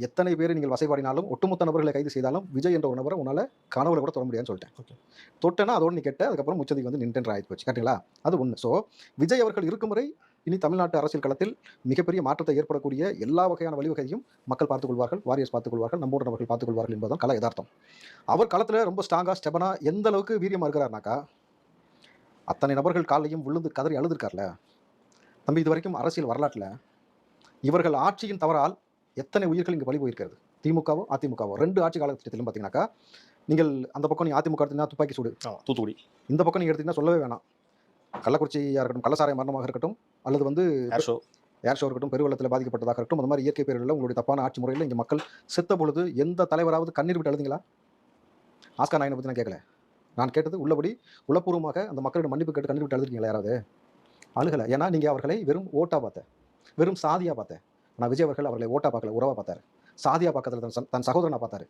எத்தனை பேரை நீங்கள் வசைபாடினாலும், ஒட்டுமொத்த நபர்களை கைது செய்தாலும், விஜய் என்ற ஒரு நபரை உன்னால கனவுல கூட தொட முடியாதுன்னு சொல்லிட்டேன். ஓகே. தொட்டேன்னா அதோட நீ கெட்ட. அதுக்கப்புறம் உச்சநீதிமன்றம் வந்து நின்றுன்ற ஆயிட்டு போச்சு. கரெக்ட்டுங்களா? அது ஒண்ணு. ஸோ விஜய் அவர்கள் இருக்கும் வரை இனி தமிழ்நாட்டு அரசியல் களத்தில் மிகப்பெரிய மாற்றத்தை ஏற்படக்கூடிய எல்லா வகையான வழிவகையும் மக்கள் பார்த்துக் கொள்வார்கள், வாரியர்ஸ் பார்த்துக் கொள்வார்கள், நம்மோடு நபர்கள் பார்த்துக் கொள்வார்கள் என்பதுதான் கள யதார்த்தம். அவர் களத்துல ரொம்ப ஸ்ட்ராங்கா, ஸ்டெபனா எந்த அளவுக்கு வீரியமா இருக்கிறார்னாக்கா, அத்தனை நபர்கள் காலையும் விழுந்து கதறி அழுதுருக்கார்ல. தம்பி இதுவரைக்கும் அரசியல் வரலாற்றுல இவர்கள் ஆட்சியின் தவறால் எத்தனை உயிர்கள் இங்கு பலி போயிருக்கிறது. திமுகவோ, அதிமுகவோ 2 ஆட்சி காலகட்டத்திலும் பார்த்தீங்கன்னாக்கா, நீங்கள் அந்த பக்கம் நீ அதிமுக எடுத்தீங்கன்னா துப்பாக்கி சூடு. தூத்துக்குடி. இந்த பக்கம் நீங்க எடுத்தீங்கன்னா சொல்லவே வேணாம். கள்ளக்குறிச்சியா இருக்கட்டும், கள்ளசாராய மரணமாக இருக்கட்டும், அல்லது வந்து ஏர் ஷோ. ஏர் ஷோ இருக்கட்டும், பெருவெள்ளத்தில் பாதிக்கப்பட்டதாக இருக்கட்டும், அந்த மாதிரி இயற்கை பேரிடர்ல உங்களுடைய தப்பான ஆட்சி முறையில் இங்க மக்கள் செத்த பொழுது எந்த தலைவராவது கண்ணீர் விட்டு அழுதீங்களா? ஆஸ்கார் நாயனை பத்தி நான் கேட்கல. நான் கேட்டது உள்ளபடி உளப்பூர்வமாக அந்த மக்களிடம் மன்னிப்பு கேட்டு கண்ணீர் விட்டு அழுதுருக்கீங்களா யாராவது? அழுகல. ஏன்னா நீங்க அவர்களை வெறும் ஓட்டா பார்த்த, வெறும் சாதியா பார்த்த. ஆனா விஜய் அவர்கள் அவர்களை ஓட்டா பார்க்கல, உறவா பார்த்தாரு. சாதியா பக்கத்துல தன் சகோதரனா பார்த்தாரு.